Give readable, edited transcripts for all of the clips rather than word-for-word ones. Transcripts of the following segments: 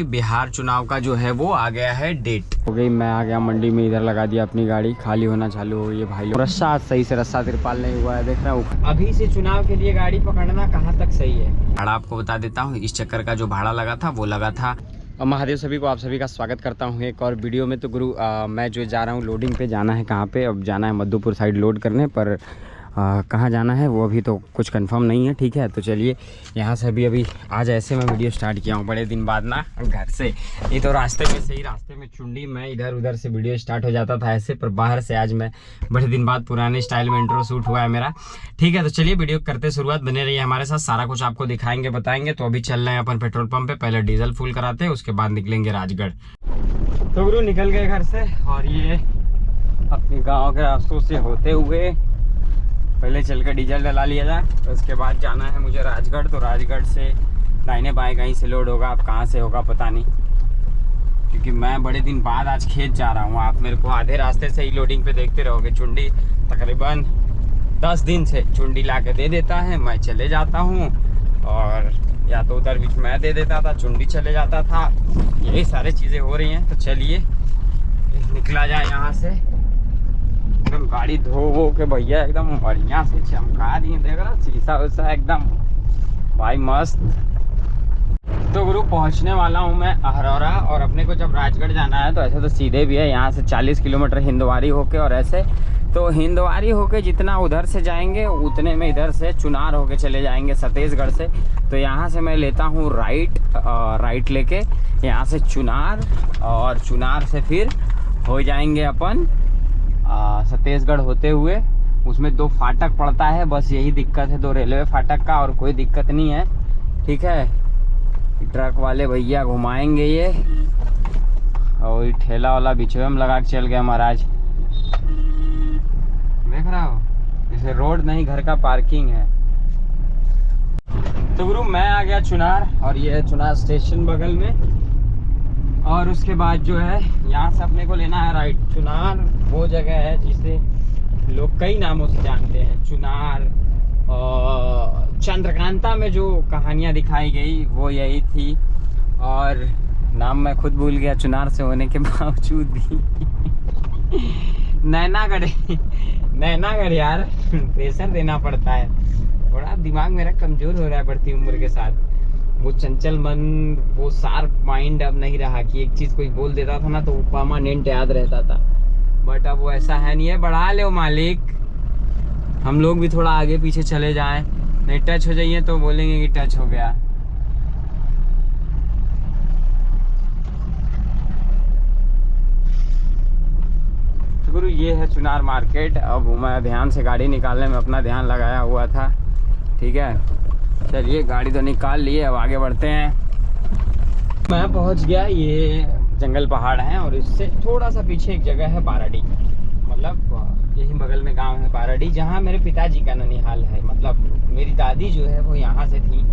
बिहार चुनाव का जो है वो आ गया है डेट हो गई। मैं आ गया मंडी में, इधर लगा दिया अपनी गाड़ी, खाली होना चालू हो गई है भाई लोग। रस्सा सही से रस्सा तिरपाल नहीं हुआ है, देख रहा हूँ। अभी से चुनाव के लिए गाड़ी पकड़ना कहाँ तक सही है। भाड़ा आपको बता देता हूँ, इस चक्कर का जो भाड़ा लगा था वो लगा था। महादेव सभी को, आप सभी का स्वागत करता हूँ एक और वीडियो में। तो गुरु मैं जो जा रहा हूँ लोडिंग पे जाना है, कहाँ पे अब जाना है, मधुपुर साइड लोड करने पर। कहाँ जाना है वो अभी तो कुछ कंफर्म नहीं है, ठीक है। तो चलिए यहाँ से अभी आज ऐसे मैं वीडियो स्टार्ट किया हूँ बड़े दिन बाद ना घर से। ये तो रास्ते में सही, रास्ते में चुंडी में इधर उधर से वीडियो स्टार्ट हो जाता था ऐसे, पर बाहर से आज मैं बड़े दिन बाद पुराने स्टाइल में इंट्रो शूट हुआ है मेरा, ठीक है। तो चलिए वीडियो करते शुरुआत, बने रहिए हमारे साथ, सारा कुछ आपको दिखाएंगे बताएंगे। तो अभी चल रहे हैं अपन पेट्रोल पंप पे, पहले डीजल फुल कराते हैं, उसके बाद निकलेंगे राजगढ़। तो गुरु निकल गए घर से और ये अपने गाँव के रास्तों से होते हुए पहले चल कर डीजल डला लिया जाए, तो उसके बाद जाना है मुझे राजगढ़। तो राजगढ़ से दाहिने बाएं कहीं से लोड होगा, अब कहाँ से होगा पता नहीं, क्योंकि मैं बड़े दिन बाद आज खेत जा रहा हूँ। आप मेरे को आधे रास्ते से ही लोडिंग पे देखते रहोगे। चुंडी तकरीबन 10 दिन से चुंडी ला के दे देता है, मैं चले जाता हूँ, और या तो उधर बीच मैं दे देता था, चुंडी चले जाता था, यही सारी चीज़ें हो रही हैं। तो चलिए निकला जाए यहाँ से। एकदम गाड़ी धो वो के भैया एकदम बढ़िया से चमका दिए, देख रहा शीशा उसा एकदम भाई मस्त। तो गुरु पहुंचने वाला हूं मैं अहरौरा, और अपने को जब राजगढ़ जाना है तो ऐसे तो सीधे भी है, यहाँ से 40 किलोमीटर हिंदवारी होके, और ऐसे तो हिंदवारी होके जितना उधर से जाएंगे उतने में इधर से चुनार होके चले जाएंगे छत्तीसगढ़ से। तो यहाँ से मैं लेता हूँ राइट लेके यहाँ से चुनार, और चुनार से फिर हो जाएंगे अपन छत्तीसगढ़ होते हुए। उसमें 2 फाटक पड़ता है, बस यही दिक्कत है, 2 रेलवे फाटक का, और कोई दिक्कत नहीं है, ठीक है। ट्रक वाले भैया घुमाएंगे ये, और ठेला वाला बिचवे में लगा के चल गया महाराज, देख रहा हो। इसे रोड नहीं, घर का पार्किंग है। तो गुरु मैं आ गया चुनार, और ये चुनार स्टेशन बगल में, और उसके बाद जो है यहाँ से अपने को लेना है राइट। चुनार वो जगह है जिसे लोग कई नामों से जानते हैं, चुनार। चंद्रकांता में जो कहानियाँ दिखाई गई वो यही थी, और नाम मैं खुद भूल गया चुनार से होने के बावजूद भी। नैनागढ़ यार, प्रेशर देना पड़ता है थोड़ा, दिमाग मेरा कमज़ोर हो रहा है बढ़ती उम्र के साथ। वो चंचल मन, वो शार्प माइंड अब नहीं रहा कि एक चीज़ कोई बोल देता था ना तो वो परमानेंट याद रहता था, बट अब वो ऐसा है नहीं है। बढ़ा ले मालिक, हम लोग भी थोड़ा आगे पीछे चले जाएं, नहीं टच हो जाइए तो बोलेंगे कि टच हो गया। तो गुरु ये है चुनार मार्केट। अब मैं ध्यान से गाड़ी निकालने में अपना ध्यान लगाया हुआ था, ठीक है। चलिए गाड़ी तो निकाल लिए, अब आगे बढ़ते हैं। मैं पहुंच गया, ये जंगल पहाड़ हैं, और इससे थोड़ा सा पीछे एक जगह है बाराडी, मतलब यही बगल में गांव है बाराडी, जहां मेरे पिताजी का ननिहाल है। मतलब मेरी दादी जो है वो यहाँ से थी,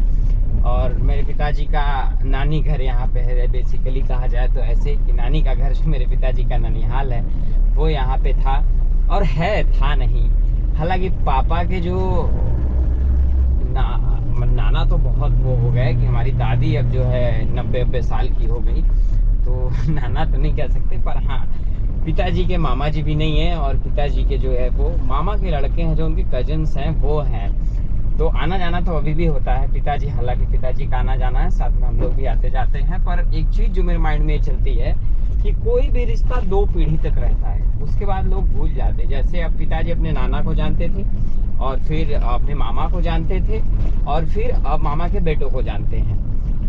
और मेरे पिताजी का नानी घर यहाँ पे है। बेसिकली कहा जाए तो ऐसे कि नानी का घर जो मेरे पिताजी का ननिहाल है वो यहाँ पे था, और था नहीं। हालांकि पापा के जो नाना तो बहुत वो हो गए कि हमारी दादी अब जो है 90-90 साल की हो गई, तो नाना तो नहीं कह सकते, पर हाँ पिताजी के मामा जी भी नहीं है, और पिताजी के जो है वो मामा के लड़के हैं जो उनके कजन्स हैं वो हैं। तो आना जाना तो अभी भी होता है पिताजी, हालांकि पिताजी का आना जाना है, साथ में हम लोग भी आते जाते हैं। पर एक चीज़ जो मेरे माइंड में चलती है कि कोई भी रिश्ता 2 पीढ़ी तक रहता है, उसके बाद लोग भूल जाते हैं। जैसे अब पिताजी अपने नाना को जानते थे, और फिर अपने मामा को जानते थे, और फिर अब मामा के बेटों को जानते हैं।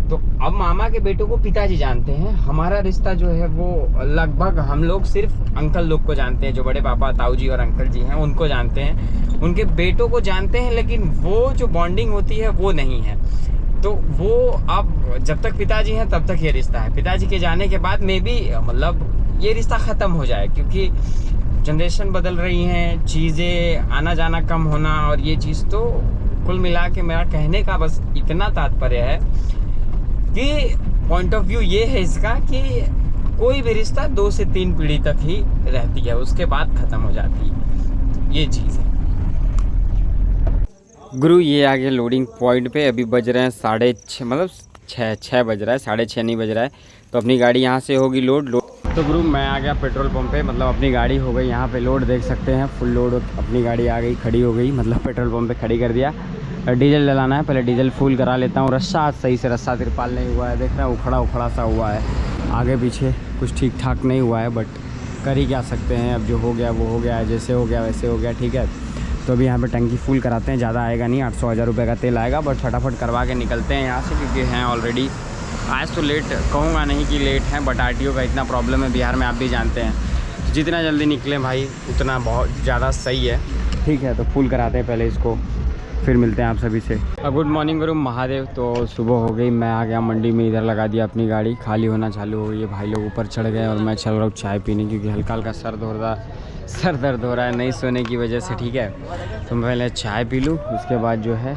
तो अब मामा के बेटों को पिताजी जानते हैं। हमारा रिश्ता जो है वो लगभग हम लोग सिर्फ अंकल लोग को जानते हैं, जो बड़े पापा ताऊ जी और अंकल जी हैं उनको जानते हैं, उनके बेटों को जानते हैं, लेकिन वो जो बॉन्डिंग होती है वो नहीं है। तो वो अब जब तक पिताजी हैं तब तक ये रिश्ता है, पिताजी के जाने के बाद में भी मतलब ये रिश्ता ख़त्म हो जाए, क्योंकि जनरेशन बदल रही हैं, चीज़ें आना जाना कम होना, और ये चीज़ तो कुल मिला के मेरा कहने का बस इतना तात्पर्य है कि पॉइंट ऑफ व्यू ये है इसका कि कोई भी रिश्ता 2 से 3 पीढ़ी तक ही रहती है, उसके बाद ख़त्म हो जाती है, ये चीज़ है। गुरु ये आ गया लोडिंग पॉइंट पे, अभी बज रहे हैं 6:30, मतलब छः बज रहा है, 6:30 नहीं बज रहा है। तो अपनी गाड़ी यहाँ से होगी लोड। तो गुरु मैं आ गया पेट्रोल पंप पे, मतलब अपनी गाड़ी हो गई यहाँ पे लोड, देख सकते हैं फुल लोड अपनी गाड़ी आ गई, खड़ी हो गई, मतलब पेट्रोल पंप पे खड़ी कर दिया। डीजल डलाना है, पहले डीजल फुल करा लेता हूँ। रस्सा सही से रस्सा तिरपाल नहीं हुआ है, देख रहे हैं उखड़ा उखड़ा सा हुआ है, आगे पीछे कुछ ठीक ठाक नहीं हुआ है, बट कर ही क्या सकते हैं, अब जो हो गया वो हो गया है, जैसे हो गया वैसे हो गया, ठीक है। तो अभी यहाँ पे टंकी फुल कराते हैं, ज़्यादा आएगा नहीं, 800-1000 रुपये का तेल आएगा, बट फटाफट करवा के निकलते हैं यहाँ से, क्योंकि हैं ऑलरेडी आज तो लेट कहूँगा नहीं कि लेट हैं, बट आरटीओ का इतना प्रॉब्लम है बिहार में, आप भी जानते हैं। तो जितना जल्दी निकलें भाई उतना बहुत ज़्यादा सही है, ठीक है। तो फुल कराते हैं पहले इसको, फिर मिलते हैं आप सभी से। गुड मॉर्निंग गुरु महादेव। तो सुबह हो गई, मैं आ गया मंडी में, इधर लगा दिया अपनी गाड़ी, खाली होना चालू हो गई है। भाई लोग ऊपर चढ़ गए और मैं चल रहा हूँ चाय पीने, क्योंकि हल्का हल्का सर दर्द हो रहा है नहीं सोने की वजह से, ठीक है। तो मैं पहले चाय पी लूँ, उसके बाद जो है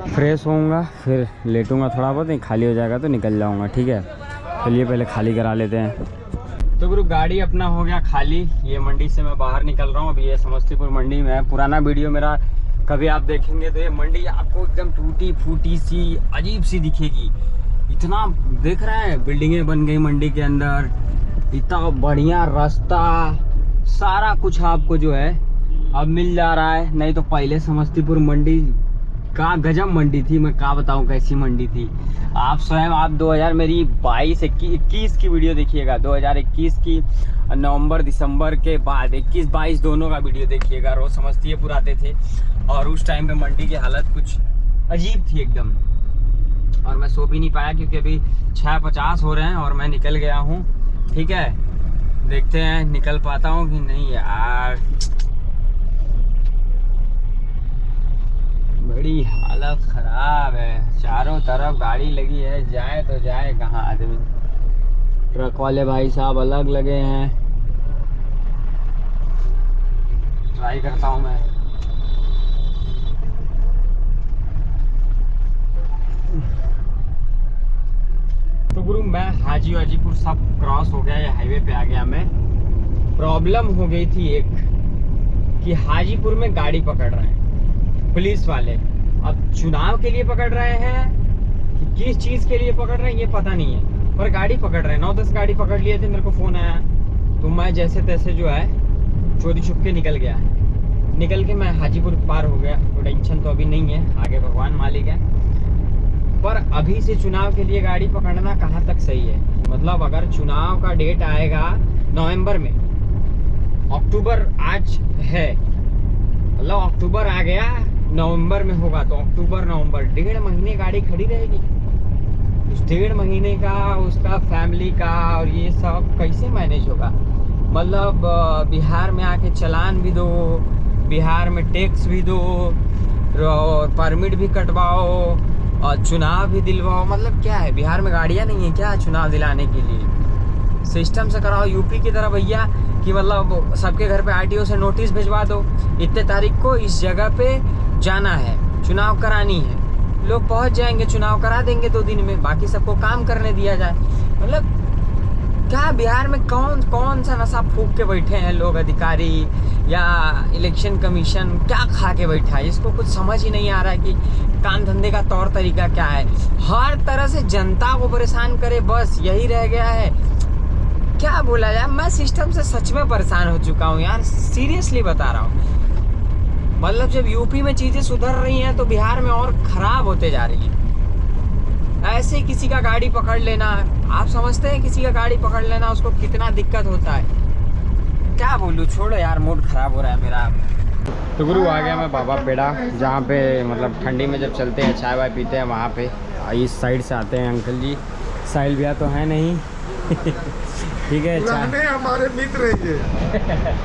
फ्रेश होऊंगा, फिर लेटूंगा थोड़ा बहुत, नहीं खाली हो जाएगा तो निकल जाऊंगा, ठीक है। चलिए पहले खाली करा लेते हैं। तो गुरु गाड़ी अपना हो गया खाली, ये मंडी से मैं बाहर निकल रहा हूँ। अभी ये समस्तीपुर मंडी में है। पुराना वीडियो मेरा कभी आप देखेंगे तो ये मंडी आपको एकदम टूटी फूटी सी अजीब सी दिखेगी। इतना देख रहे हैं बिल्डिंगें बन गई मंडी के अंदर, इतना बढ़िया रास्ता, सारा कुछ आपको जो है अब मिल जा रहा है। नहीं तो पहले समस्तीपुर मंडी का गजब मंडी थी, मैं क्या बताऊं कैसी मंडी थी। आप स्वयं आप 2000 मेरी 21 की वीडियो देखिएगा, 2021 की नवंबर दिसंबर के बाद 21-22 दोनों का वीडियो देखिएगा। रोज समस्तीपुर आते थे और उस टाइम पे मंडी की हालत कुछ अजीब थी एकदम, और मैं सो भी नहीं पाया क्योंकि अभी 6:50 हो रहे हैं और मैं निकल गया हूँ, ठीक है। देखते हैं निकल पाता हूँ कि नहीं यार, बड़ी हालत खराब है, चारों तरफ गाड़ी लगी है, जाए तो जाए कहाँ आदमी। ट्रक वाले भाई साहब अलग लगे हैं, ट्राई करता हूँ मैं। तो गुरु मैं हाजीपुर सब क्रॉस हो गया, ये हाईवे पे आ गया मैं। प्रॉब्लम हो गई थी एक कि हाजीपुर में गाड़ी पकड़ रहे हैं पुलिस वाले। अब चुनाव के लिए पकड़ रहे हैं कि किस चीज के लिए पकड़ रहे हैं ये पता नहीं है, पर गाड़ी पकड़ रहे हैं। 9-10 गाड़ी पकड़ लिए थे, मेरे को फोन आया, तो मैं जैसे तैसे जो है चोरी छुप के निकल गया। निकल के मैं हाजीपुर पार हो गया। तो टेंशन तो अभी नहीं है, आगे भगवान मालिक है। पर अभी से चुनाव के लिए गाड़ी पकड़ना कहाँ तक सही है? मतलब अगर चुनाव का डेट आएगा नवंबर में, अक्टूबर आज है, मतलब अक्टूबर आ गया, नवंबर में होगा, तो अक्टूबर नवंबर 1.5 महीने गाड़ी खड़ी रहेगी। उस 1.5 महीने का उसका फैमिली का और ये सब कैसे मैनेज होगा? मतलब बिहार में आके चालान भी दो, बिहार में टैक्स भी दो, और परमिट भी कटवाओ और चुनाव भी दिलवाओ। मतलब क्या है, बिहार में गाड़ियाँ नहीं है क्या चुनाव दिलाने के लिए? सिस्टम से कराओ यूपी की तरह भैया, कि मतलब सबके घर पे आरटीओ से नोटिस भिजवा दो, इतने तारीख को इस जगह पे जाना है, चुनाव करानी है, लोग पहुंच जाएंगे, चुनाव करा देंगे 2 दिन में, बाकी सबको काम करने दिया जाए। मतलब क्या बिहार में कौन सा नशा फूक के बैठे हैं लोग, अधिकारी या इलेक्शन कमीशन क्या खा के बैठा है? इसको कुछ समझ ही नहीं आ रहा है कि काम धंधे का तौर तरीका क्या है। हर तरह से जनता को परेशान करे, बस यही रह गया है। क्या बोला जाए, मैं सिस्टम से सच में परेशान हो चुका हूँ यार, सीरियसली बता रहा हूँ। मतलब जब यूपी में चीज़ें सुधर रही हैं तो बिहार में और ख़राब होते जा रही हैं। ऐसे किसी का गाड़ी पकड़ लेना, आप समझते हैं किसी का गाड़ी पकड़ लेना उसको कितना दिक्कत होता है? क्या बोलूँ, छोड़ो यार, मूड ख़राब हो रहा है मेरा। तो गुरु आ गया मैं बाबा पेड़ा, जहाँ पे मतलब ठंडी में जब चलते हैं चाय वाय पीते हैं, वहाँ पे इस साइड से आते हैं अंकल जी। साहिल भैया तो है नहीं ठीक है, पुराने हमारे मित्र हैं ये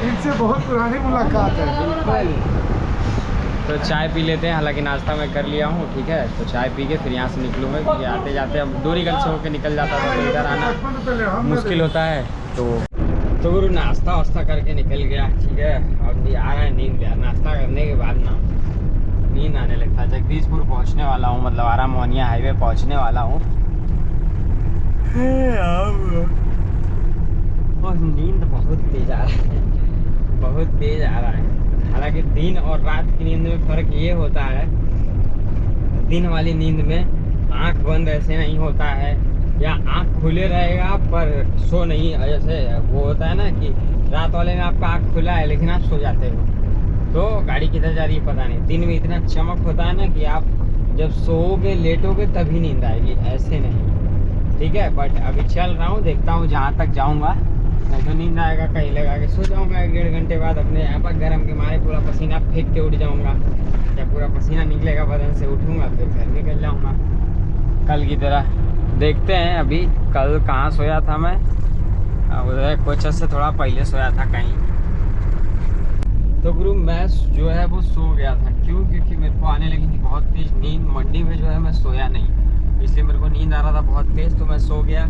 इनसे बहुत पुरानी मुलाकात है। तो चाय पी लेते हैं, हालांकि नाश्ता मैं कर लिया हूँ, ठीक है। तो चाय पी के फिर यहाँ से निकलूँगा, क्योंकि आते जाते अब डोरीगंज से होकर निकल जाता था, तो इधर आना मुश्किल होता है। तो गुरु नाश्ता वास्ता करके निकल गया, ठीक है। अब भी आ रहा है नींद यार, नाश्ता करने के बाद ना नींद आने लगता है। जगदीशपुर पहुँचने वाला हूँ, मतलब आरा मोहनिया हाईवे पहुँचने वाला हूँ, और नींद बहुत तेज आ रहा है, बहुत तेज आ रहा है। हालांकि दिन और रात की नींद में फ़र्क ये होता है, दिन वाली नींद में आंख बंद ऐसे नहीं होता है, या आंख खुले रहेगा पर सो नहीं, जैसे वो होता है ना कि रात वाले में आपका आंख खुला है लेकिन आप सो जाते हो, तो गाड़ी किधर जा रही है पता नहीं। दिन में इतना चमक होता है ना कि आप जब सोओगे लेटोगे तभी नींद आएगी, ऐसे नहीं, ठीक है। बट अभी चल रहा हूँ, देखता हूँ जहाँ तक जाऊँगा, नहीं तो नींद आएगा, कहीं लगा के सो जाऊँगा 1-1.5 घंटे बाद। अपने यहाँ पर गर्म के मारे पूरा पसीना फेंक के उठ जाऊँगा, या पूरा पसीना निकलेगा बदन से, उठूँगा फिर घर निकल जाऊँगा कल की तरह। देखते हैं अभी कल कहाँ सोया था मैं, उधर कोचर से थोड़ा पहले सोया था कहीं। तो गुरु मैं जो है वो सो गया था, क्यों? क्योंकि मेरे को आने लगी थी बहुत तेज़ नींद। मंडी में जो है मैं सोया नहीं, इसलिए मेरे को नींद आ रहा था बहुत तेज़, तो मैं सो गया।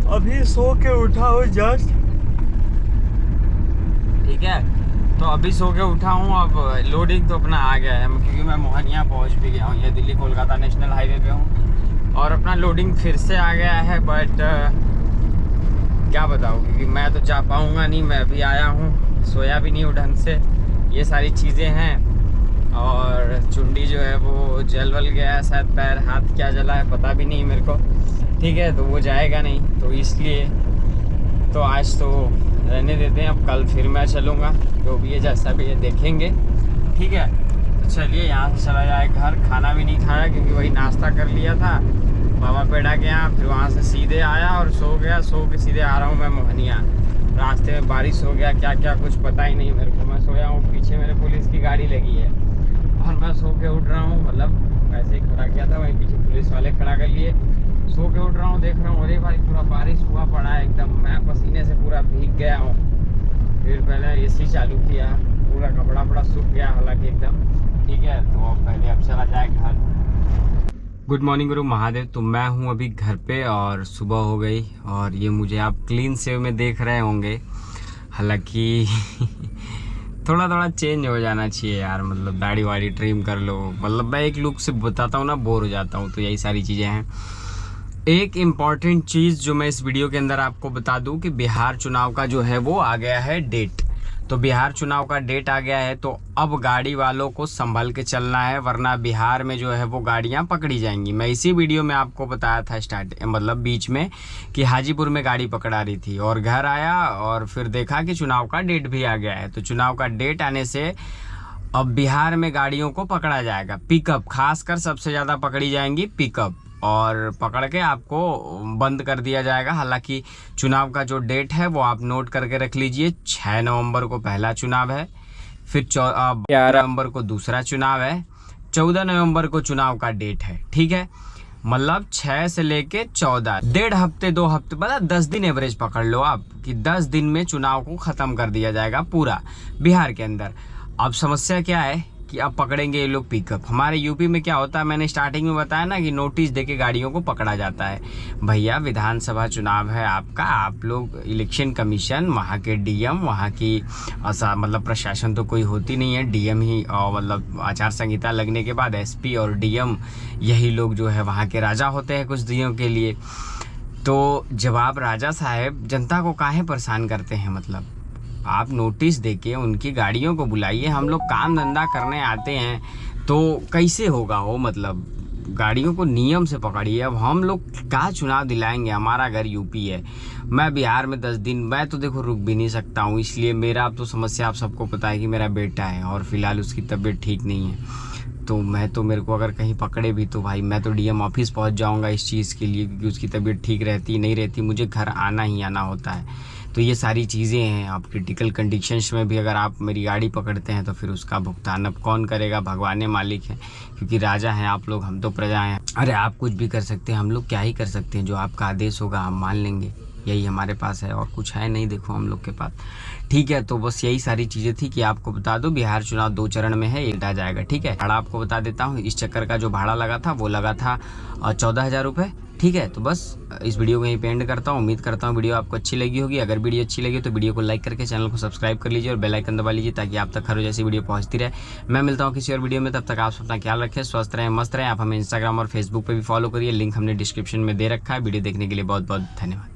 अभी सो के उठा हूँ जस्ट, ठीक है। तो अभी सो के उठा हूँ, अब लोडिंग तो अपना आ गया है, क्योंकि मैं मोहनिया पहुँच भी गया हूँ, ये दिल्ली कोलकाता नेशनल हाईवे पे हूँ, और अपना लोडिंग फिर से आ गया है। बट क्या बताऊँ, क्योंकि मैं तो जा पाऊँगा नहीं, मैं अभी आया हूँ, सोया भी नहीं हूँ ढंग से, ये सारी चीज़ें हैं। और चुंडी जो है वो जल वल गया है, शायद पैर हाथ क्या जला है पता भी नहीं मेरे को, ठीक है। तो वो जाएगा नहीं, तो इसलिए तो आज तो रहने देते हैं, अब कल फिर मैं चलूँगा, जो भी है जैसा भी है देखेंगे, ठीक है। तो चलिए यहाँ से चला जाए घर। खाना भी नहीं खाया क्योंकि वही नाश्ता कर लिया था बाबा पेड़ा के यहाँ, फिर वहाँ से सीधे आया और सो गया। सो के सीधे आ रहा हूँ मैं मोहनिया, रास्ते में बारिश हो गया, क्या क्या कुछ पता ही नहीं मेरे को। मैं सोया हूँ, पीछे मेरे पुलिस की गाड़ी लगी है और मैं सो के उठ रहा हूँ, मतलब ऐसे ही खड़ा किया था, वहीं पीछे पुलिस वाले खड़ा कर लिए। सो के उठ रहा हूँ, देख रहा हूँ अरे भाई पूरा बारिश हुआ पड़ा है एकदम, मैं पसीने से पूरा भीग गया हूँ। फिर पहले एसी चालू किया, पूरा कपड़ा वपड़ा सूख गया हालांकि एकदम, ठीक है। तो पहले अब चला जाए घर। गुड मॉर्निंग गुरु महादेव। तो मैं हूँ अभी घर पे और सुबह हो गई, और ये मुझे आप क्लीन सेव में देख रहे होंगे, हालांकि थोड़ा थोड़ा चेंज हो जाना चाहिए यार, मतलब दाढ़ी वाड़ी ट्रिम कर लो, मतलब मैं एक लुक से बताता हूँ ना बोर हो जाता हूँ, तो यही सारी चीज़ें हैं। एक इम्पॉर्टेंट चीज़ जो मैं इस वीडियो के अंदर आपको बता दूं कि बिहार चुनाव का जो है वो आ गया है डेट। तो बिहार चुनाव का डेट आ गया है, तो अब गाड़ी वालों को संभल के चलना है, वरना बिहार में जो है वो गाड़ियां पकड़ी जाएंगी। मैं इसी वीडियो में आपको बताया था मतलब बीच में, कि हाजीपुर में गाड़ी पकड़ा रही थी, और घर आया और फिर देखा कि चुनाव का डेट भी आ गया है। तो चुनाव का डेट आने से अब बिहार में गाड़ियों को पकड़ा जाएगा। पिकअप खासकर सबसे ज़्यादा पकड़ी जाएंगी पिकअप, और पकड़ के आपको बंद कर दिया जाएगा। हालांकि चुनाव का जो डेट है वो आप नोट करके रख लीजिए, 6 नवंबर को पहला चुनाव है, फिर 11 नवंबर को दूसरा चुनाव है, 14 नवंबर को चुनाव का डेट है, ठीक है। मतलब 6 से लेके 14, 1.5 हफ्ते 2 हफ्ते, मतलब 10 दिन एवरेज पकड़ लो आप, कि 10 दिन में चुनाव को ख़त्म कर दिया जाएगा पूरा बिहार के अंदर। अब समस्या क्या है कि अब पकड़ेंगे ये लोग पिकअप। हमारे यूपी में क्या होता है, मैंने स्टार्टिंग में बताया ना कि नोटिस देके गाड़ियों को पकड़ा जाता है। भैया विधानसभा चुनाव है आपका, आप लोग इलेक्शन कमीशन, वहाँ के डीएम, वहाँ की मतलब प्रशासन तो कोई होती नहीं है, डीएम ही, मतलब आचार संहिता लगने के बाद एसपी और डीएम यही लोग जो है वहाँ के राजा होते हैं कुछ दिनों के लिए। तो जब आप राजा साहब जनता को काहे परेशान करते हैं, मतलब आप नोटिस देके उनकी गाड़ियों को बुलाइए। हम लोग काम धंधा करने आते हैं तो कैसे होगा वो, मतलब गाड़ियों को नियम से पकड़िए। अब हम लोग क्या चुनाव दिलाएंगे, हमारा घर यूपी है, मैं बिहार में 10 दिन, मैं तो देखो रुक भी नहीं सकता हूँ। इसलिए मेरा अब तो समस्या आप सबको पता है कि मेरा बेटा है और फिलहाल उसकी तबीयत ठीक नहीं है, तो मेरे को अगर कहीं पकड़े भी तो भाई मैं तो डीएम ऑफिस पहुँच जाऊँगा इस चीज़ के लिए, क्योंकि उसकी तबीयत ठीक रहती नहीं रहती, मुझे घर आना ही आना होता है। तो ये सारी चीज़ें हैं। आप क्रिटिकल कंडीशंस में भी अगर आप मेरी गाड़ी पकड़ते हैं तो फिर उसका भुगतान अब कौन करेगा, भगवान मालिक है, क्योंकि राजा हैं आप लोग, हम तो प्रजा हैं। अरे आप कुछ भी कर सकते हैं, हम लोग क्या ही कर सकते हैं, जो आपका आदेश होगा हम मान लेंगे, यही हमारे पास है, और कुछ है नहीं देखो हम लोग के पास, ठीक है। तो बस यही सारी चीज़ें थी कि आपको बता दो बिहार चुनाव 2 चरण में है, एक आ जाएगा, ठीक है। भाड़ा आपको बता देता हूँ, इस चक्कर का जो भाड़ा लगा था वो लगा था 14,000 रुपये, ठीक है। तो बस इस वीडियो को यहीं पे एंड करता हूँ। उम्मीद करता हूँ वीडियो आपको अच्छी लगी होगी। अगर वीडियो अच्छी लगी तो वीडियो को लाइक करके चैनल को सब्सक्राइब कर लीजिए और बेल आइकन दबा लीजिए, ताकि आप तक हर रोज ऐसी वीडियो पहुँचती रहे। मैं मिलता हूँ किसी और वीडियो में, तब तक आप अपना ख्याल रखें, स्वस्थ रहें, मस्त रहें। आप हमें इंस्टाग्राम और फेसबुक पर भी फॉलो करिए, लिंक हमने डिस्क्रिप्शन में दे रखा है। वीडियो देखने के लिए बहुत बहुत धन्यवाद।